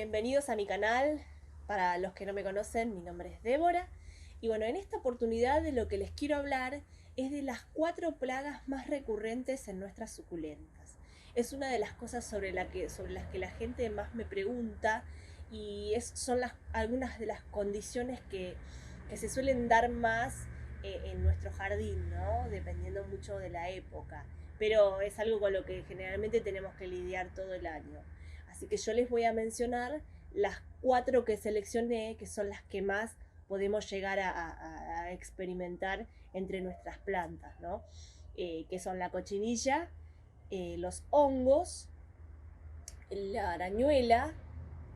bienvenidos a mi canal. Para los que no me conocen, mi nombre es Débora. Y bueno, en esta oportunidad de lo que les quiero hablar es de las 4 plagas más recurrentes en nuestras suculentas. Es una de las cosas sobre las que la gente más me pregunta y son algunas de las condiciones que se suelen dar más en nuestro jardín, ¿no? Dependiendo mucho de la época. Pero es algo con lo que generalmente tenemos que lidiar todo el año. Así que yo les voy a mencionar las 4 que seleccioné, que son las que más podemos llegar a experimentar entre nuestras plantas, ¿no? Que son la cochinilla, los hongos, la arañuela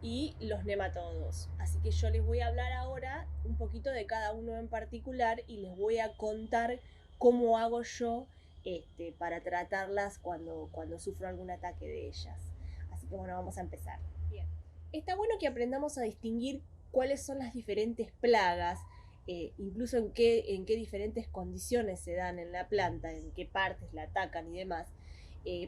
y los nematodos. Así que yo les voy a hablar ahora un poquito de cada uno en particular y les voy a contar cómo hago yo para tratarlas cuando sufro algún ataque de ellas. Así que bueno, vamos a empezar. Bien. Está bueno que aprendamos a distinguir cuáles son las diferentes plagas, incluso en qué diferentes condiciones se dan en la planta, en qué partes la atacan y demás,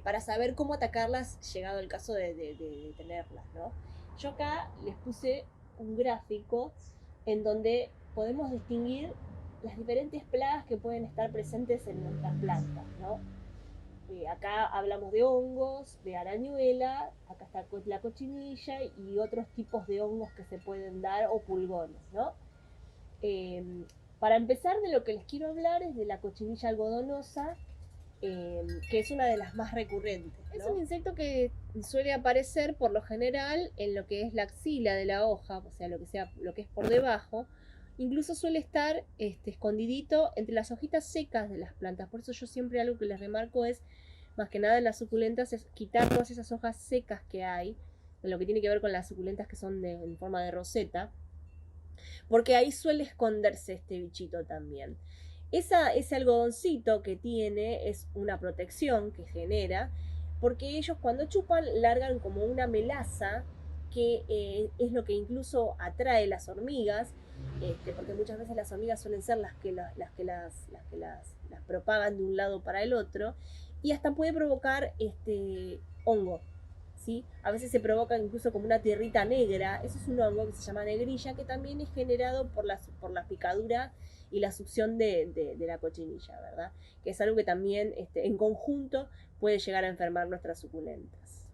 para saber cómo atacarlas llegado el caso de tenerlas, ¿no? Yo acá les puse un gráfico en donde podemos distinguir las diferentes plagas que pueden estar presentes en nuestras plantas, ¿no? Acá hablamos de hongos, de arañuela, acá está la cochinilla y otros tipos de hongos que se pueden dar o pulgones, ¿no? Eh, para empezar, de lo que les quiero hablar es de la cochinilla algodonosa, que es una de las más recurrentes, ¿no? Es un insecto que suele aparecer por lo general en lo que es la axila de la hoja, o sea, lo que es por debajo. Incluso suele estar escondidito entre las hojitas secas de las plantas. Por eso yo siempre algo que les remarco es, más que nada en las suculentas, es quitar todas esas hojas secas que hay, en lo que tiene que ver con las suculentas que son en forma de roseta, porque ahí suele esconderse este bichito también. Ese algodoncito que tiene es una protección que genera, porque ellos cuando chupan largan como una melaza que es lo que incluso atrae las hormigas, porque muchas veces las hormigas suelen ser las propagan de un lado para el otro, y hasta puede provocar hongo. ¿Sí? A veces se provoca incluso como una tierrita negra, eso es un hongo que se llama negrilla, que también es generado por la picadura y la succión de la cochinilla, ¿verdad? Que es algo que también en conjunto puede llegar a enfermar nuestras suculentas.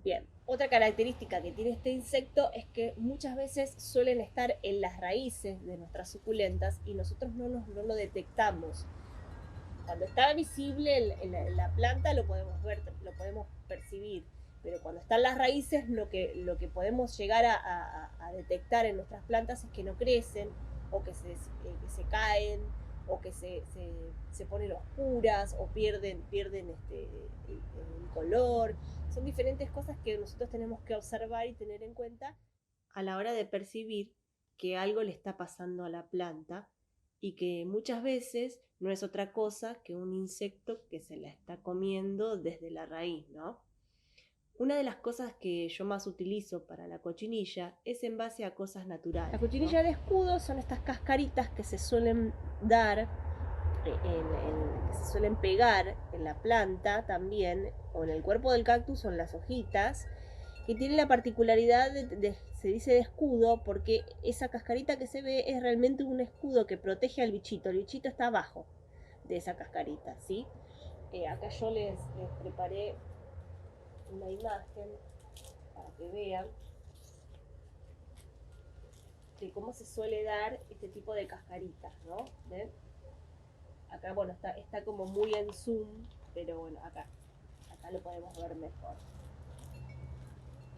Bien, otra característica que tiene este insecto es que muchas veces suelen estar en las raíces de nuestras suculentas y nosotros no lo detectamos. Cuando está visible en la planta lo podemos ver, lo podemos percibir, pero cuando están las raíces lo que podemos llegar a detectar en nuestras plantas es que no crecen o que se caen o que se ponen oscuras o pierden el color. Son diferentes cosas que nosotros tenemos que observar y tener en cuenta a la hora de percibir que algo le está pasando a la planta y que muchas veces no es otra cosa que un insecto que se la está comiendo desde la raíz, ¿no? Una de las cosas que yo más utilizo para la cochinilla es en base a cosas naturales. La cochinilla, ¿no?, de escudo son estas cascaritas que se suelen dar, que se suelen pegar en la planta también, o en el cuerpo del cactus o en las hojitas, que tiene la particularidad se dice de escudo porque esa cascarita que se ve es realmente un escudo que protege al bichito. El bichito está abajo de esa cascarita, ¿sí? Acá yo les preparé una imagen para que vean de cómo se suele dar este tipo de cascaritas, ¿no? ¿Ven? Acá, bueno, está como muy en zoom, pero bueno, acá lo podemos ver mejor.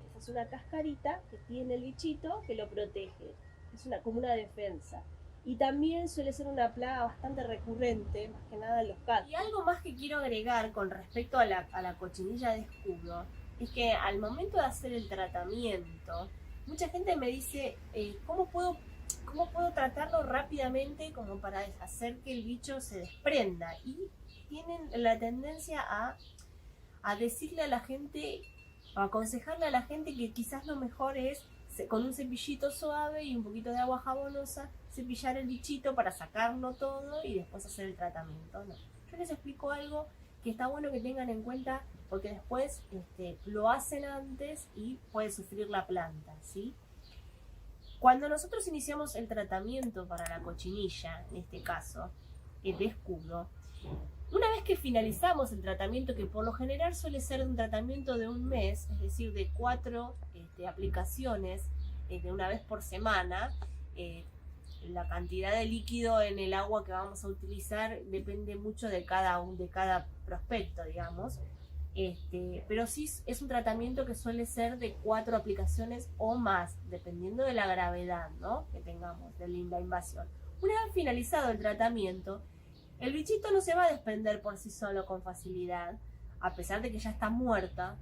Esa es una cascarita que tiene el bichito que lo protege. Es como una defensa. Y también suele ser una plaga bastante recurrente, más que nada en los cactus. Y algo más que quiero agregar con respecto a la cochinilla de escudo es que al momento de hacer el tratamiento, mucha gente me dice, ¿cómo puedo tratarlo rápidamente como para hacer que el bicho se desprenda? Y tienen la tendencia a decirle a la gente, o aconsejarle a la gente que quizás lo mejor es con un cepillito suave y un poquito de agua jabonosa cepillar el bichito para sacarlo todo y después hacer el tratamiento. No. Yo les explico algo que está bueno que tengan en cuenta porque después lo hacen antes y puede sufrir la planta, ¿sí? Cuando nosotros iniciamos el tratamiento para la cochinilla, en este caso, de escudo, una vez que finalizamos el tratamiento, que por lo general suele ser un tratamiento de un mes, es decir, de 4 aplicaciones de una vez por semana, la cantidad de líquido en el agua que vamos a utilizar depende mucho de cada prospecto, digamos. Pero sí es un tratamiento que suele ser de 4 aplicaciones o más, dependiendo de la gravedad, ¿no?, que tengamos de la invasión. Una vez finalizado el tratamiento, el bichito no se va a desprender por sí solo con facilidad, a pesar de que ya está muerta.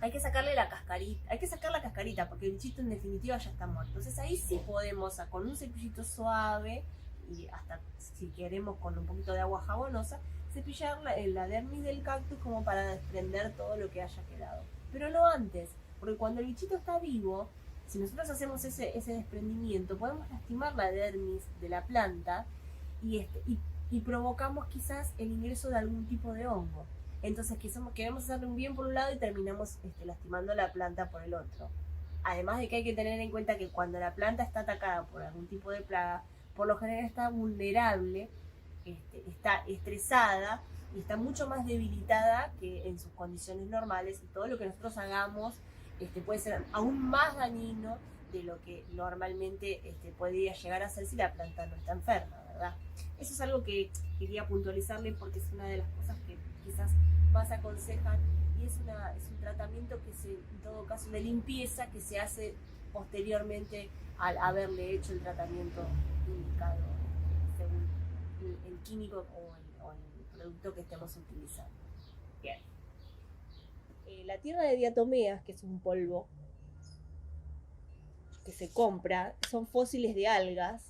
Hay que sacarle la cascarita, hay que sacar la cascarita porque el bichito en definitiva ya está muerto. Entonces ahí sí podemos, con un cepillito suave y hasta si queremos con un poquito de agua jabonosa, cepillar la dermis del cactus como para desprender todo lo que haya quedado. Pero no antes, porque cuando el bichito está vivo, si nosotros hacemos ese desprendimiento, podemos lastimar la dermis de la planta y provocamos quizás el ingreso de algún tipo de hongo. Entonces queremos hacerle un bien por un lado y terminamos lastimando la planta por el otro. Además de que hay que tener en cuenta que cuando la planta está atacada por algún tipo de plaga, por lo general está vulnerable, está estresada y está mucho más debilitada que en sus condiciones normales, y todo lo que nosotros hagamos puede ser aún más dañino de lo que normalmente podría llegar a ser si la planta no está enferma, ¿verdad? Eso es algo que quería puntualizarle porque es una de las cosas que quizás más aconsejan, y es un tratamiento que en todo caso de limpieza, que se hace posteriormente al haberle hecho el tratamiento indicado según el químico o el producto que estemos utilizando. Bien. La tierra de diatomeas, que es un polvo que se compra, son fósiles de algas.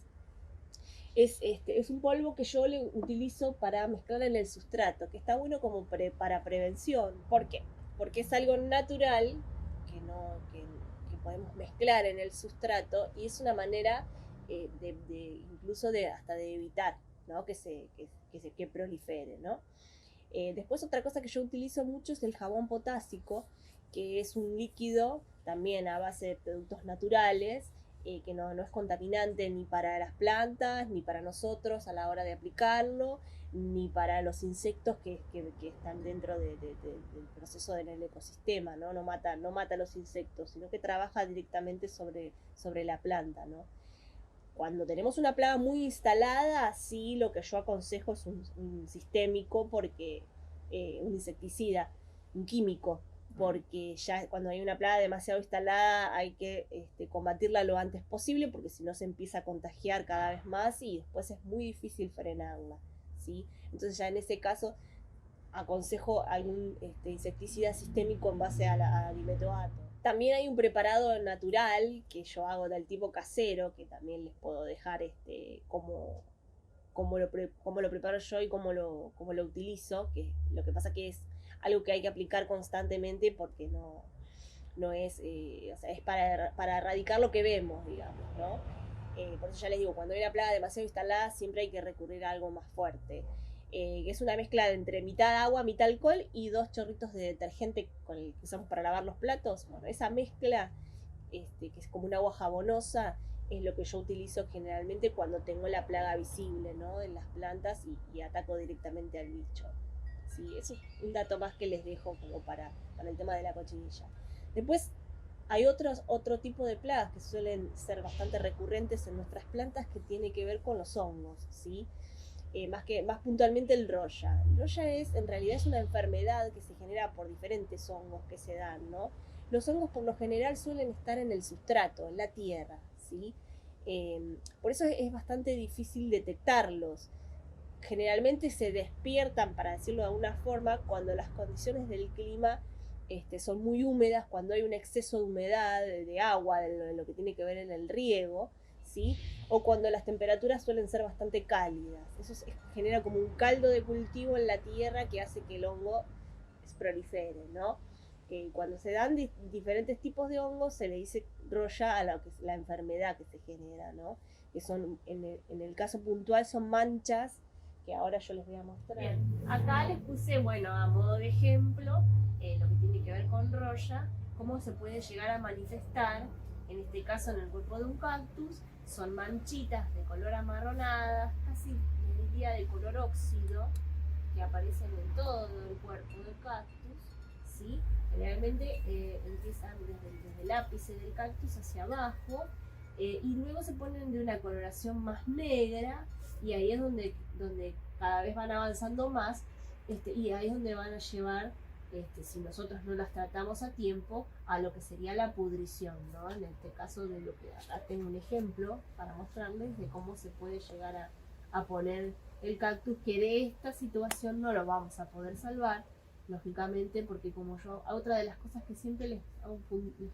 Es un polvo que yo le utilizo para mezclar en el sustrato, que está bueno como para prevención. ¿Por qué? Porque es algo natural que podemos mezclar en el sustrato, y es una manera incluso hasta de evitar, ¿no?, que prolifere, ¿no? Después otra cosa que yo utilizo mucho es el jabón potásico, que es un líquido también a base de productos naturales, que no es contaminante ni para las plantas, ni para nosotros a la hora de aplicarlo, ni para los insectos que están dentro del proceso del ecosistema, ¿no? No mata a los insectos, sino que trabaja directamente sobre la planta, ¿no? Cuando tenemos una plaga muy instalada, sí, lo que yo aconsejo es un sistémico, porque un insecticida, un químico, porque ya cuando hay una plaga demasiado instalada hay que combatirla lo antes posible, porque si no se empieza a contagiar cada vez más y después es muy difícil frenarla, ¿sí? Entonces ya en ese caso aconsejo algún insecticida sistémico en base a dimetoato. También hay un preparado natural que yo hago del tipo casero, que también les puedo dejar cómo lo preparo yo y cómo lo utilizo, que lo que pasa que es algo que hay que aplicar constantemente porque no es, o sea, es para erradicar lo que vemos, digamos, ¿no? Por eso ya les digo, cuando hay una plaga demasiado instalada siempre hay que recurrir a algo más fuerte. Que es una mezcla entre mitad agua, mitad alcohol y 2 chorritos de detergente con el que usamos para lavar los platos. Bueno, esa mezcla, que es como un agua jabonosa, es lo que yo utilizo generalmente cuando tengo la plaga visible, ¿no?, en las plantas y ataco directamente al bicho. Sí, eso es un dato más que les dejo como para el tema de la cochinilla. Después hay otro tipo de plagas que suelen ser bastante recurrentes en nuestras plantas, que tiene que ver con los hongos, ¿sí? Más puntualmente el roya. El roya en realidad es una enfermedad que se genera por diferentes hongos que se dan, ¿no? Los hongos por lo general suelen estar en el sustrato, en la tierra, ¿sí? Por eso es bastante difícil detectarlos. Generalmente se despiertan, para decirlo de alguna forma, cuando las condiciones del clima son muy húmedas, cuando hay un exceso de humedad, de agua, de lo que tiene que ver en el riego, ¿sí? O cuando las temperaturas suelen ser bastante cálidas. Eso genera como un caldo de cultivo en la tierra que hace que el hongo prolifere, ¿no? Cuando se dan diferentes tipos de hongos se le dice roya a la enfermedad que se genera, ¿no? Que son, en el caso puntual, son manchas que ahora yo les voy a mostrar. Bien, acá les puse, bueno, a modo de ejemplo, lo que tiene que ver con roya, cómo se puede llegar a manifestar, en este caso en el cuerpo de un cactus, son manchitas de color amarronadas, casi les diría de color óxido, que aparecen en todo el cuerpo del cactus, ¿sí? Generalmente empiezan desde el ápice del cactus hacia abajo, y luego se ponen de una coloración más negra, y ahí es donde cada vez van avanzando más, y ahí es donde van a llevar, si nosotros no las tratamos a tiempo, a lo que sería la pudrición, ¿no? En este caso, de lo que acá tengo un ejemplo para mostrarles de cómo se puede llegar a poner el cactus, que de esta situación no lo vamos a poder salvar, lógicamente, porque como yo, otra de las cosas que siempre les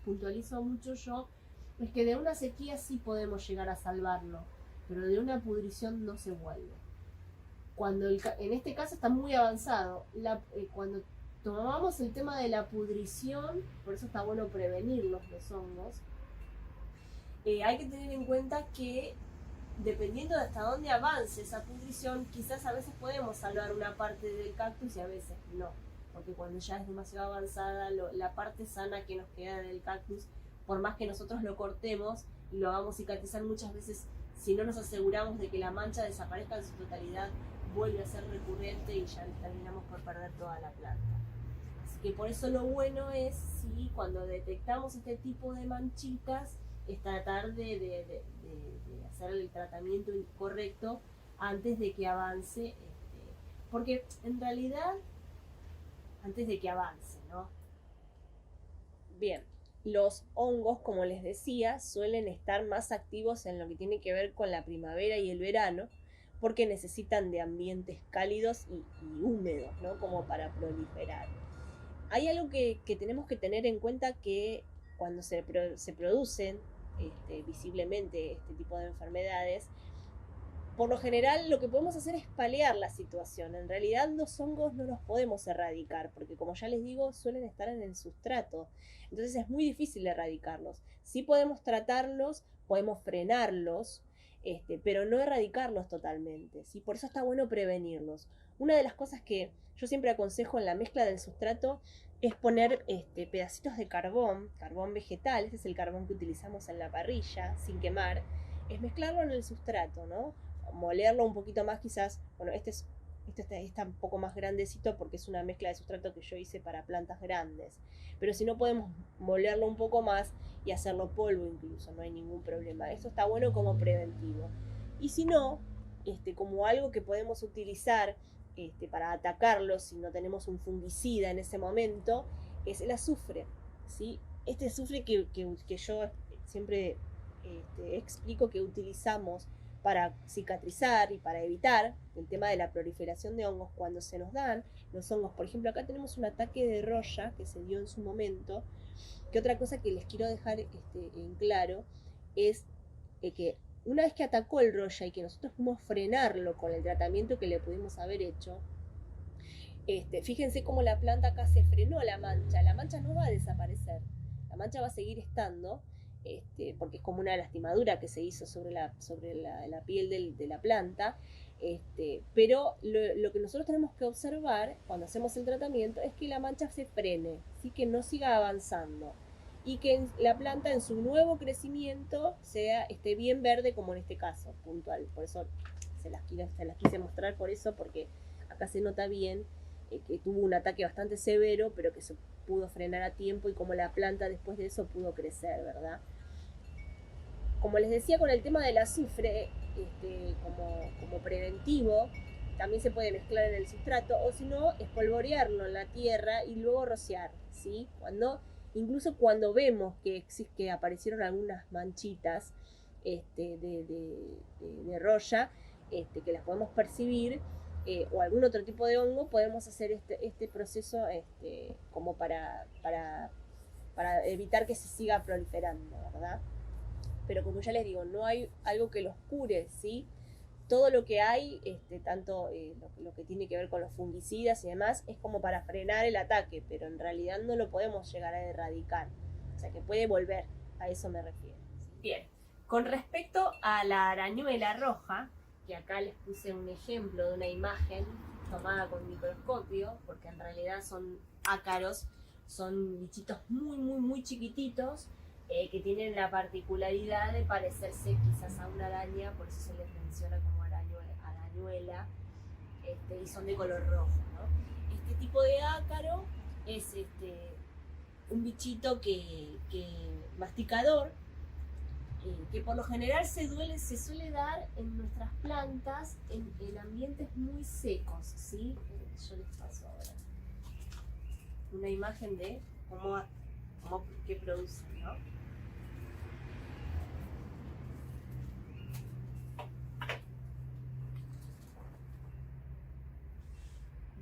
puntualizo mucho yo, es que de una sequía sí podemos llegar a salvarlo, pero de una pudrición no se vuelve. En este caso está muy avanzado, cuando tomamos el tema de la pudrición, por eso está bueno prevenir los hongos, hay que tener en cuenta que dependiendo de hasta dónde avance esa pudrición, quizás a veces podemos salvar una parte del cactus y a veces no, porque cuando ya es demasiado avanzada, la parte sana que nos queda del cactus, por más que nosotros lo cortemos y lo hagamos cicatrizar, muchas veces, si no nos aseguramos de que la mancha desaparezca en su totalidad, vuelve a ser recurrente y ya terminamos por perder toda la planta. Así que por eso lo bueno es, si cuando detectamos este tipo de manchitas, es tratar de hacer el tratamiento correcto antes de que avance, porque en realidad, antes de que avance, ¿no? Bien, los hongos, como les decía, suelen estar más activos en lo que tiene que ver con la primavera y el verano, porque necesitan de ambientes cálidos y húmedos, ¿no? Como para proliferar. Hay algo que tenemos que tener en cuenta, que cuando se producen visiblemente este tipo de enfermedades, por lo general lo que podemos hacer es paliar la situación. En realidad los hongos no los podemos erradicar, porque como ya les digo, suelen estar en el sustrato. Entonces es muy difícil erradicarlos. Sí podemos tratarlos, podemos frenarlos, pero no erradicarlos totalmente, ¿sí? Por eso está bueno prevenirlos. Una de las cosas que yo siempre aconsejo en la mezcla del sustrato es poner pedacitos de carbón vegetal. Este es el carbón que utilizamos en la parrilla, sin quemar. Es mezclarlo en el sustrato, ¿no? Molerlo un poquito más, quizás. Bueno, este está un poco más grandecito porque es una mezcla de sustrato que yo hice para plantas grandes, pero si no, podemos molerlo un poco más y hacerlo polvo incluso, no hay ningún problema. Esto está bueno como preventivo. Y si no, como algo que podemos utilizar para atacarlo, si no tenemos un fungicida en ese momento, es el azufre, ¿sí? Este azufre que yo siempre explico que utilizamos para cicatrizar y para evitar el tema de la proliferación de hongos cuando se nos dan los hongos. Por ejemplo, acá tenemos un ataque de roya que se dio en su momento, que otra cosa que les quiero dejar en claro es que una vez que atacó el roya y que nosotros pudimos frenarlo con el tratamiento que le pudimos haber hecho, fíjense cómo la planta acá se frenó la mancha no va a desaparecer, la mancha va a seguir estando, porque es como una lastimadura que se hizo sobre la piel de la planta, pero lo que nosotros tenemos que observar cuando hacemos el tratamiento es que la mancha se frene, ¿sí? Que no siga avanzando y que la planta en su nuevo crecimiento esté bien verde, como en este caso puntual. Por eso se las quise mostrar, por eso, porque acá se nota bien que tuvo un ataque bastante severo, pero que se pudo frenar a tiempo y como la planta después de eso pudo crecer, ¿verdad? Como les decía, con el tema del azufre, como preventivo, también se puede mezclar en el sustrato, o si no, espolvorearlo en la tierra y luego rociar, ¿sí? Incluso cuando vemos que aparecieron algunas manchitas de roya, que las podemos percibir, o algún otro tipo de hongo, podemos hacer este proceso como para evitar que se siga proliferando, ¿verdad? Pero como ya les digo, no hay algo que los cure, ¿sí? Todo lo que hay, tanto lo que tiene que ver con los fungicidas y demás, es como para frenar el ataque, pero en realidad no lo podemos llegar a erradicar. O sea que puede volver, a eso me refiero. Bien, con respecto a la arañuela roja, que acá les puse un ejemplo de una imagen tomada con microscopio, porque en realidad son ácaros, son bichitos muy chiquititos, que tienen la particularidad de parecerse quizás a una araña, por eso se les menciona como arañuela, y son de color rojo, ¿no? Este tipo de ácaro es un bichito que masticador, que por lo general se suele dar en nuestras plantas en ambientes muy secos, ¿sí? Yo les paso ahora una imagen de qué producen, ¿no?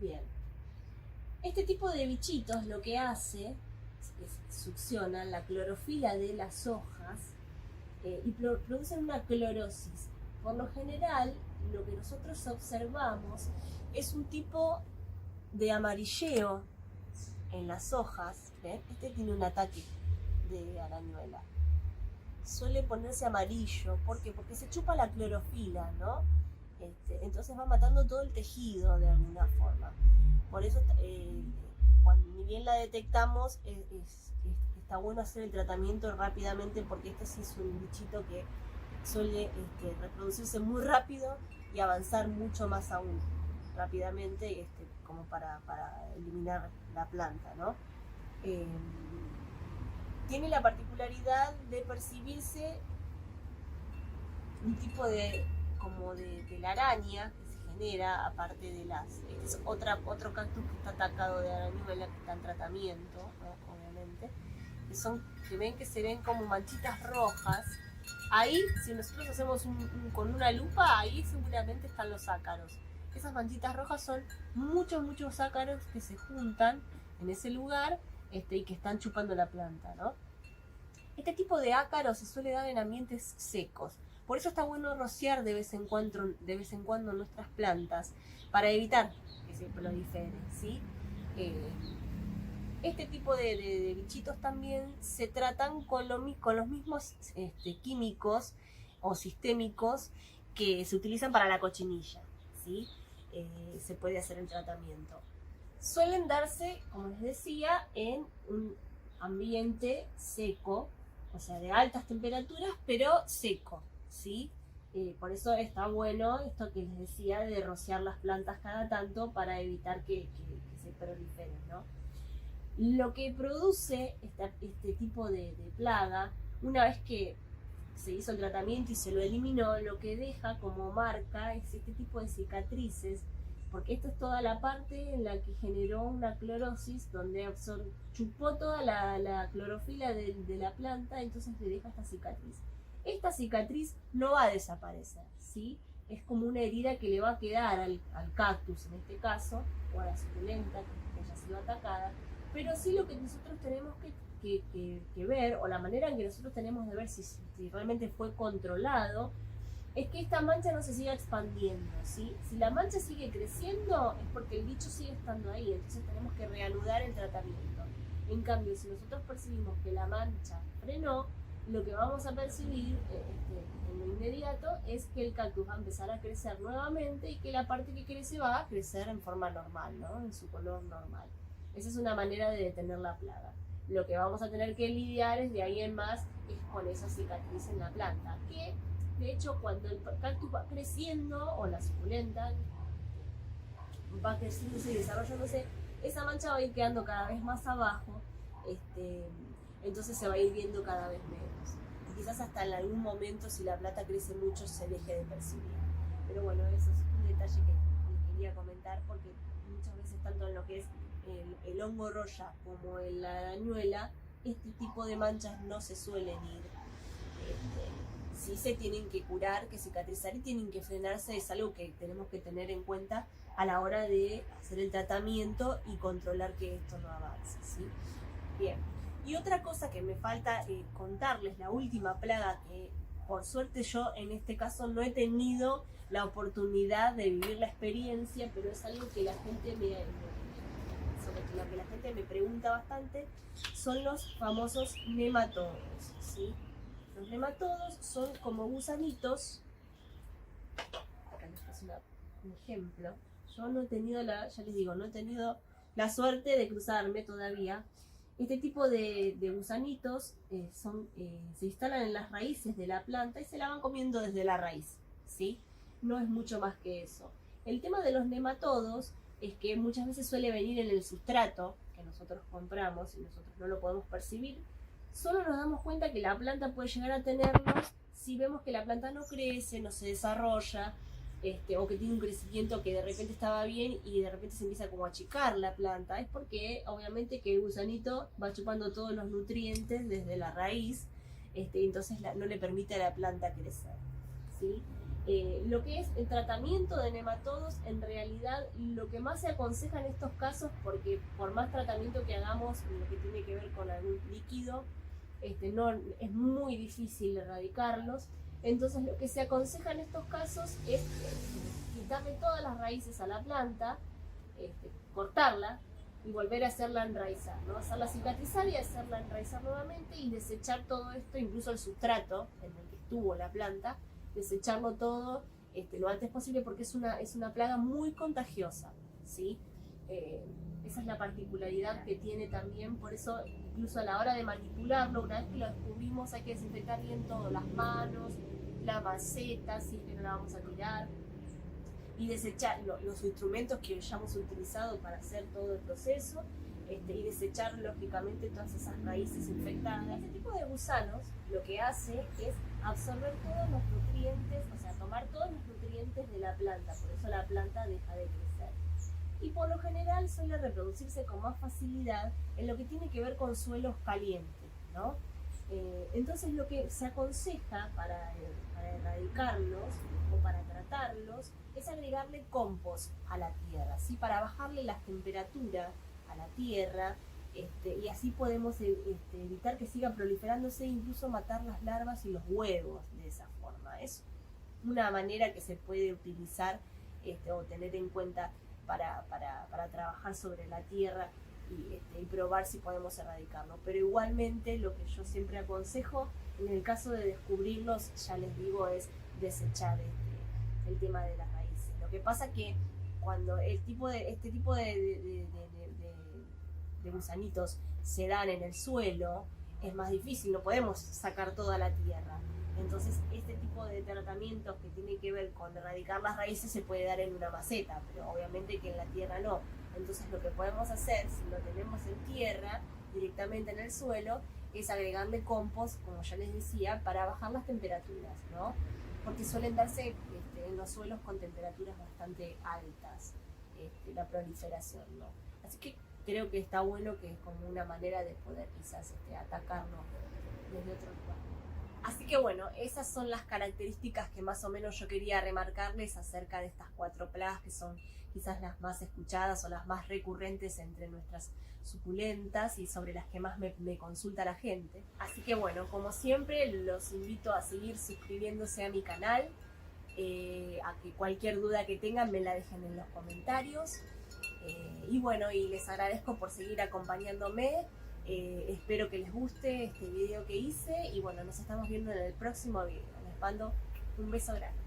Bien. Este tipo de bichitos lo que hace es succionan la clorofila de las hojas y producen una clorosis. Por lo general, lo que nosotros observamos es un tipo de amarilleo en las hojas. ¿Ven? Este tiene un ataque de arañuela. Suele ponerse amarillo. ¿Por qué? Porque se chupa la clorofila, ¿no? Entonces va matando todo el tejido de alguna forma. Por eso, cuando ni bien la detectamos, está bueno hacer el tratamiento rápidamente, porque este sí es un bichito que suele reproducirse muy rápido y avanzar mucho más aún rápidamente, como para eliminar la planta, ¿no? Tiene la particularidad de percibirse un tipo de la araña que se genera, aparte de es otro cactus que está atacado de arañuela, que está en tratamiento, ¿no? Obviamente, que se ven como manchitas rojas. Ahí, si nosotros hacemos con una lupa, ahí seguramente están los ácaros. Esas manchitas rojas son muchos ácaros que se juntan en ese lugar y que están chupando la planta, ¿no? Este tipo de ácaros se suele dar en ambientes secos. Por eso está bueno rociar de vez en cuando nuestras plantas, para evitar que se proliferen, ¿sí? Este tipo de bichitos también se tratan con los mismos químicos o sistémicos que se utilizan para la cochinilla, ¿sí? Se puede hacer el tratamiento. Suelen darse, como les decía, en un ambiente seco, o sea, de altas temperaturas, pero seco, ¿sí? Por eso está bueno esto que les decía de rociar las plantas cada tanto para evitar que se proliferen, ¿no? Lo que produce este tipo de plaga, una vez que se hizo el tratamiento y se lo eliminó, lo que deja como marca es este tipo de cicatrices, porque esto es toda la parte en la que generó una clorosis, donde chupó toda la clorofila de la planta, entonces le deja esta cicatriz. Esta cicatriz no va a desaparecer, ¿sí? Es como una herida que le va a quedar al cactus en este caso, o a la suculenta que haya sido atacada, pero sí lo que nosotros tenemos que ver, o la manera en que nosotros tenemos de ver si realmente fue controlado, es que esta mancha no se siga expandiendo, ¿sí? Si la mancha sigue creciendo es porque el bicho sigue estando ahí, entonces tenemos que reanudar el tratamiento. En cambio, si nosotros percibimos que la mancha frenó, lo que vamos a percibir en lo inmediato es que el cactus va a empezar a crecer nuevamente y que la parte que crece va a crecer en forma normal, ¿no? En su color normal. Esa es una manera de detener la plaga. Lo que vamos a tener que lidiar es de ahí en más es con esa cicatriz en la planta, que de hecho cuando el cactus va creciendo, o la suculenta va creciéndose y desarrollándose, esa mancha va a ir quedando cada vez más abajo, entonces se va a ir viendo cada vez menos. Y quizás hasta en algún momento, si la planta crece mucho, se deje de percibir. Pero bueno, eso es un detalle que les quería comentar, porque muchas veces tanto en lo que es el hongo roya como en la arañuela, este tipo de manchas no se suelen ir. Sí se tienen que curar, que cicatrizar y tienen que frenarse, es algo que tenemos que tener en cuenta a la hora de hacer el tratamiento y controlar que esto no avance, ¿sí? Bien, y otra cosa que me falta contarles, la última plaga que por suerte yo en este caso no he tenido la oportunidad de vivir la experiencia, pero es algo que la gente sobre lo que la gente me pregunta bastante, son los famosos nematodos, ¿sí? Los nematodos son como gusanitos un ejemplo. Yo no he tenido ya les digo, no he tenido la suerte de cruzarme todavía. Este tipo de gusanitos se instalan en las raíces de la planta y se la van comiendo desde la raíz, ¿sí? No es mucho más que eso. El tema de los nematodos es que muchas veces suele venir en el sustrato que nosotros compramos y nosotros no lo podemos percibir. Solo nos damos cuenta que la planta puede llegar a tenerlos si vemos que la planta no crece, no se desarrolla, o que tiene un crecimiento que de repente estaba bien y de repente se empieza como a achicar la planta. Es porque obviamente que el gusanito va chupando todos los nutrientes desde la raíz, entonces no le permite a la planta crecer, ¿sí? Lo que es el tratamiento de nematodos, en realidad lo que más se aconseja en estos casos, porque por más tratamiento que hagamos en lo que tiene que ver con algún líquido, no, es muy difícil erradicarlos. Entonces lo que se aconseja en estos casos es quitarle todas las raíces a la planta, cortarla y volver a hacerla enraizar, ¿no? Hacerla cicatrizar y hacerla enraizar nuevamente y desechar todo esto, incluso el sustrato en el que estuvo la planta, desecharlo todo lo antes posible, porque es una plaga muy contagiosa, ¿sí? Esa es la particularidad que tiene también, por eso incluso a la hora de manipularlo, una vez que lo descubrimos hay que desinfectar bien todo, las manos, la maceta, si es que no la vamos a tirar, y desechar los instrumentos que ya hemos utilizado para hacer todo el proceso, y desechar lógicamente todas esas raíces infectadas. Este tipo de gusanos lo que hace es absorber todos los nutrientes, o sea, tomar todos los nutrientes de la planta, por eso la planta deja de crecer. Y por lo general suele reproducirse con más facilidad en lo que tiene que ver con suelos calientes, ¿no? Entonces lo que se aconseja para erradicarlos o para tratarlos es agregarle compost a la tierra, ¿sí? Para bajarle las temperaturas a la tierra, y así podemos evitar que siga proliferándose e incluso matar las larvas y los huevos de esa forma. Es una manera que se puede utilizar o tener en cuenta para trabajar sobre la tierra y probar si podemos erradicarlo. Pero igualmente lo que yo siempre aconsejo en el caso de descubrirlos, ya les digo, es desechar el tema de las raíces. Lo que pasa que cuando este tipo de gusanitos se dan en el suelo, es más difícil, no podemos sacar toda la tierra. Entonces este tipo de tratamientos que tienen que ver con erradicar las raíces se puede dar en una maceta, pero obviamente que en la tierra no. Entonces lo que podemos hacer, si lo tenemos en tierra, directamente en el suelo, es agregarle compost, como ya les decía, para bajar las temperaturas, ¿no? Porque suelen darse en los suelos con temperaturas bastante altas, la proliferación, ¿no? Así que creo que está bueno, que es como una manera de poder quizás atacarlo desde otro lugar. Así que bueno, esas son las características que más o menos yo quería remarcarles acerca de estas 4 plagas que son quizás las más escuchadas o las más recurrentes entre nuestras suculentas y sobre las que más me consulta la gente. Así que bueno, como siempre, los invito a seguir suscribiéndose a mi canal, a que cualquier duda que tengan me la dejen en los comentarios. Y bueno, y les agradezco por seguir acompañándome. Espero que les guste este video que hice y bueno, nos estamos viendo en el próximo video. Les mando un beso grande.